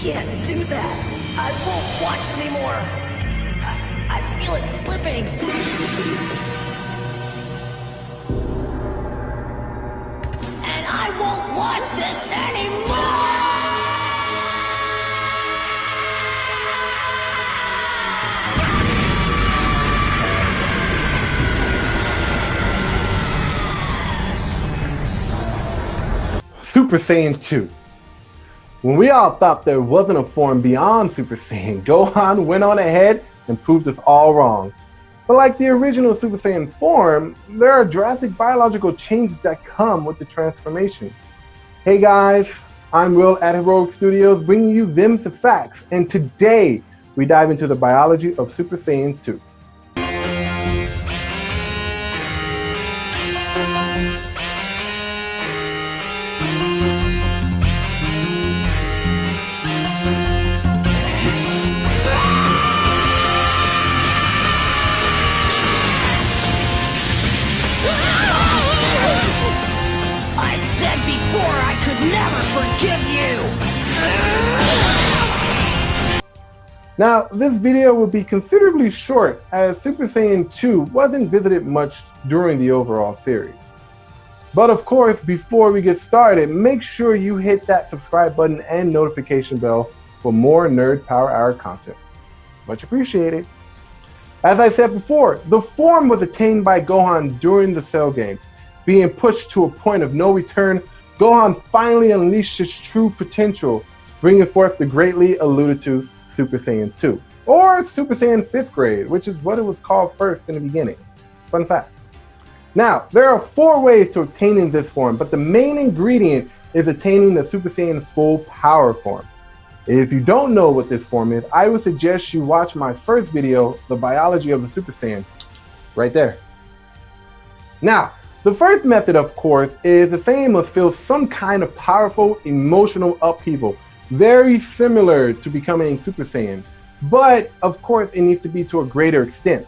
can't do that. I won't watch anymore. I feel it slipping. And I won't watch this anymore! Super Saiyan 2. When we all thought there wasn't a form beyond Super Saiyan, Gohan went on ahead and proved us all wrong. But like the original Super Saiyan form, there are drastic biological changes that come with the transformation. Hey guys, I'm Will at Heroic Studios bringing you THEMZ Facts, and today we dive into the biology of Super Saiyan 2. I could never forgive you! Now, this video will be considerably short as Super Saiyan 2 wasn't visited much during the overall series. But of course, before we get started, make sure you hit that subscribe button and notification bell for more Nerd Power Hour content. Much appreciated. As I said before, the form was attained by Gohan during the Cell game. Being pushed to a point of no return, Gohan finally unleashed his true potential, bringing forth the greatly alluded to Super Saiyan 2, or Super Saiyan 5th grade, which is what it was called first in the beginning. Fun fact. Now, there are 4 ways to obtaining this form, but the main ingredient is attaining the Super Saiyan full power form. If you don't know what this form is, I would suggest you watch my first video, The Biology of the Super Saiyan, right there. Now, the first method, of course, is the Saiyan must feel some kind of powerful emotional upheaval, very similar to becoming Super Saiyan, but of course it needs to be to a greater extent.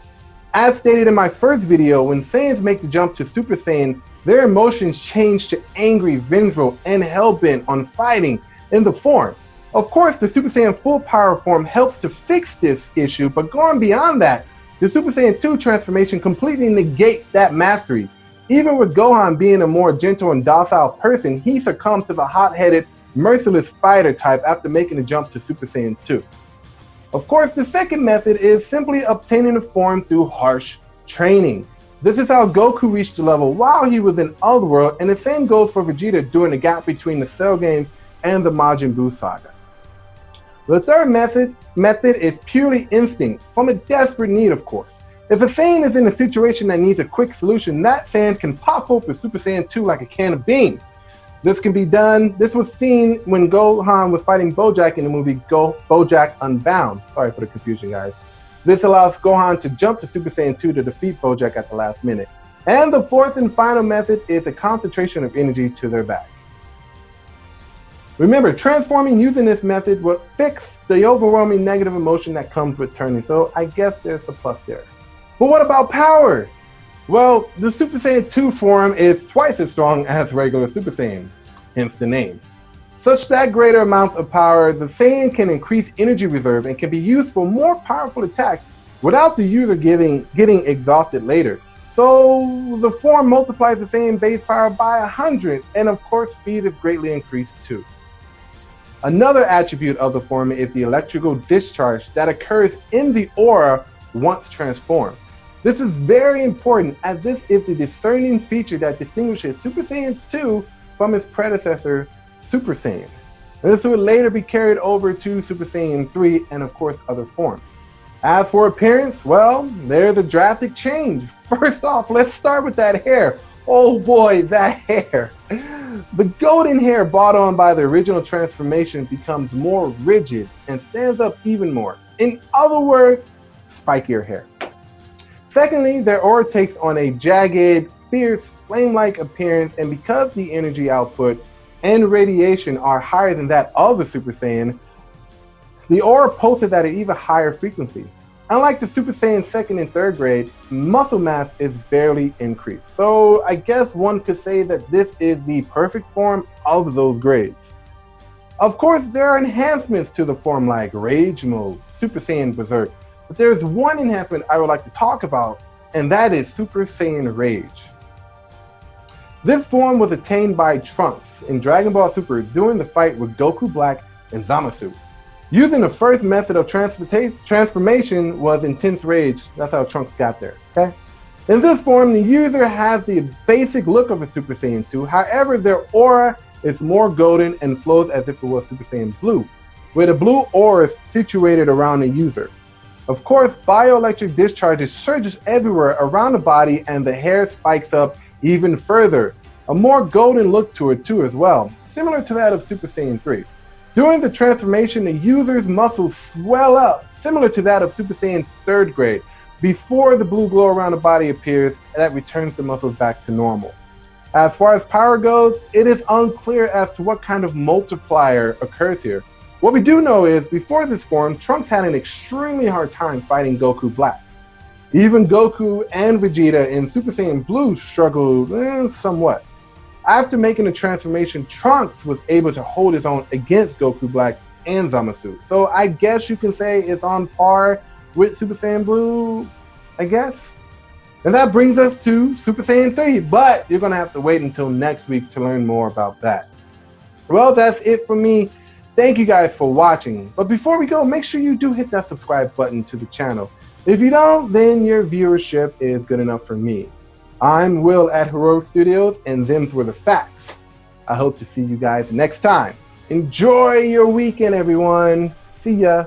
As stated in my first video, when Saiyans make the jump to Super Saiyan, their emotions change to angry, vengeful, and hell-bent on fighting in the form. Of course, the Super Saiyan full power form helps to fix this issue, but going beyond that, the Super Saiyan 2 transformation completely negates that mastery. Even with Gohan being a more gentle and docile person, he succumbed to the hot-headed, merciless fighter type after making the jump to Super Saiyan 2. Of course, the second method is simply obtaining the form through harsh training. This is how Goku reached the level while he was in Otherworld, and the same goes for Vegeta during the gap between the Cell games and the Majin Buu saga. The third method is purely instinct, from a desperate need, of course. If a Saiyan is in a situation that needs a quick solution, that Saiyan can pop open Super Saiyan 2 like a can of beans. This was seen when Gohan was fighting Bojack in the movie Bojack Unbound. Sorry for the confusion, guys. This allows Gohan to jump to Super Saiyan 2 to defeat Bojack at the last minute. And the fourth and final method is the concentration of energy to their back. Remember, transforming using this method will fix the overwhelming negative emotion that comes with turning, so I guess there's a plus there. But what about power? Well, the Super Saiyan 2 form is twice as strong as regular Super Saiyan, hence the name. Such that greater amounts of power, the Saiyan can increase energy reserve and can be used for more powerful attacks without the user getting exhausted later. So the form multiplies the Saiyan base power by 100, and of course speed is greatly increased too. Another attribute of the form is the electrical discharge that occurs in the aura once transformed. This is very important as this is the discerning feature that distinguishes Super Saiyan 2 from its predecessor, Super Saiyan. And this would later be carried over to Super Saiyan 3 and of course other forms. As for appearance, well, there's a drastic change. First off, let's start with that hair. Oh boy, that hair. The golden hair brought on by the original transformation becomes more rigid and stands up even more. In other words, spikier hair. Secondly, their aura takes on a jagged, fierce, flame-like appearance, and because the energy output and radiation are higher than that of the Super Saiyan, the aura pulses at an even higher frequency. Unlike the Super Saiyan 2nd and 3rd grade, muscle mass is barely increased. So I guess one could say that this is the perfect form of those grades. Of course, there are enhancements to the form like Rage Mode, Super Saiyan Berserk, but there's one enhancement I would like to talk about, and that is Super Saiyan Rage. This form was attained by Trunks in Dragon Ball Super during the fight with Goku Black and Zamasu. Using the first method of transformation was Intense Rage. That's how Trunks got there, okay? In this form, the user has the basic look of a Super Saiyan 2, however, their aura is more golden and flows as if it was Super Saiyan Blue, where the blue aura is situated around the user. Of course, bioelectric discharges surges everywhere around the body and the hair spikes up even further. A more golden look to it too as well, similar to that of Super Saiyan 3. During the transformation, the user's muscles swell up, similar to that of Super Saiyan 3rd grade, before the blue glow around the body appears, and that returns the muscles back to normal. As far as power goes, it is unclear as to what kind of multiplier occurs here. What we do know is, before this form, Trunks had an extremely hard time fighting Goku Black. Even Goku and Vegeta in Super Saiyan Blue struggled somewhat. After making the transformation, Trunks was able to hold his own against Goku Black and Zamasu. So I guess you can say it's on par with Super Saiyan Blue, I guess. And that brings us to Super Saiyan 3, but you're gonna have to wait until next week to learn more about that. Well, that's it for me. Thank you guys for watching. But before we go, make sure you do hit that subscribe button to the channel. If you don't, then your viewership is good enough for me. I'm Will at Heroic Studios, and them's were the facts. I hope to see you guys next time. Enjoy your weekend, everyone. See ya.